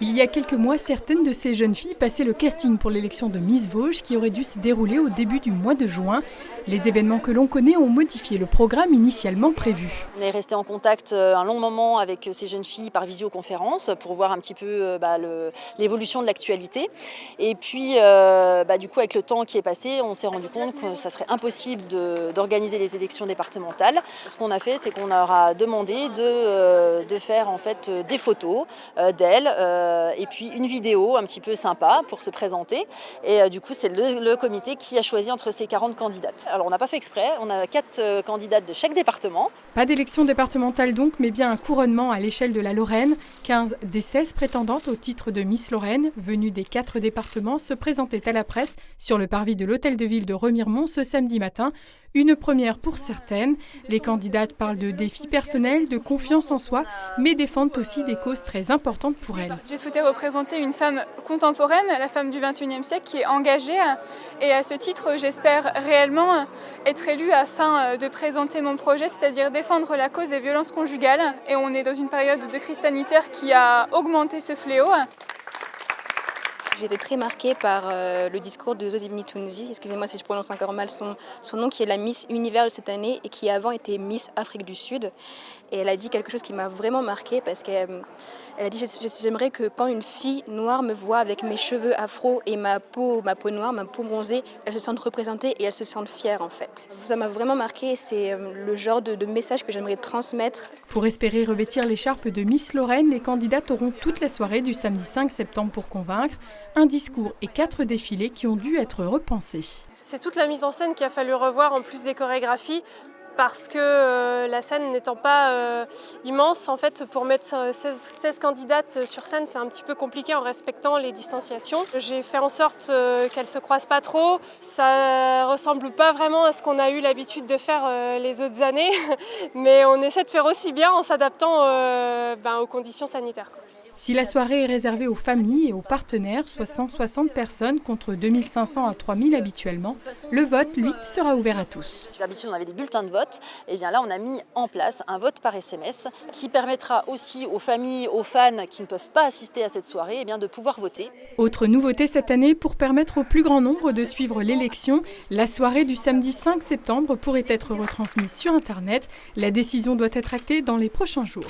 Il y a quelques mois, certaines de ces jeunes filles passaient le casting pour l'élection de Miss Vosges qui aurait dû se dérouler au début du mois de juin. Les événements que l'on connaît ont modifié le programme initialement prévu. On est resté en contact un long moment avec ces jeunes filles par visioconférence pour voir un petit peu l'évolution de l'actualité. Et puis, du coup, avec le temps qui est passé, on s'est rendu compte que ça serait impossible d'organiser les élections départementales. Ce qu'on a fait, c'est qu'on leur a demandé de faire en fait des photos d'elles et puis une vidéo un petit peu sympa pour se présenter. Et du coup, c'est le comité qui a choisi entre ces 40 candidates. Alors, on n'a pas fait exprès, on a 4 candidates de chaque département. Pas d'élection départementale donc, mais bien un couronnement à l'échelle de la Lorraine. 15 des 16 prétendantes au titre de Miss Lorraine, venues des 4 départements, se présentaient à la presse sur le parvis de l'hôtel de ville de Remiremont ce samedi matin. Une première pour certaines. Les candidates parlent de défis personnels, de confiance en soi, mais défendent aussi des causes très importantes pour elles. J'ai souhaité représenter une femme contemporaine, la femme du XXIe siècle qui est engagée. Et à ce titre, j'espère réellement être élue afin de présenter mon projet, c'est-à-dire défendre la cause des violences conjugales. Et on est dans une période de crise sanitaire qui a augmenté ce fléau. J'ai été très marquée par le discours de Zozibini Tounzi, excusez-moi si je prononce encore mal son nom, qui est la Miss Univers de cette année et qui avant était Miss Afrique du Sud. Et elle a dit quelque chose qui m'a vraiment marquée parce qu'elle a dit « J'aimerais que quand une fille noire me voit avec mes cheveux afro et ma peau noire, ma peau bronzée, elle se sente représentée et elle se sente fière en fait. » Ça m'a vraiment marquée et c'est le genre de message que j'aimerais transmettre. Pour espérer revêtir l'écharpe de Miss Lorraine, les candidates auront toute la soirée du samedi 5 septembre pour convaincre. Un discours et 4 défilés qui ont dû être repensés. C'est toute la mise en scène qu'il a fallu revoir en plus des chorégraphies parce que la scène n'étant pas immense, en fait, pour mettre 16 candidates sur scène, c'est un petit peu compliqué en respectant les distanciations. J'ai fait en sorte qu'elles ne se croisent pas trop. Ça ressemble pas vraiment à ce qu'on a eu l'habitude de faire les autres années, mais on essaie de faire aussi bien en s'adaptant aux conditions sanitaires. Si la soirée est réservée aux familles et aux partenaires, soit 160 personnes contre 2500 à 3000 habituellement, le vote, lui, sera ouvert à tous. D'habitude, on avait des bulletins de vote. Et bien là, on a mis en place un vote par SMS qui permettra aussi aux familles, aux fans qui ne peuvent pas assister à cette soirée, de pouvoir voter. Autre nouveauté cette année, pour permettre au plus grand nombre de suivre l'élection, la soirée du samedi 5 septembre pourrait être retransmise sur Internet. La décision doit être actée dans les prochains jours.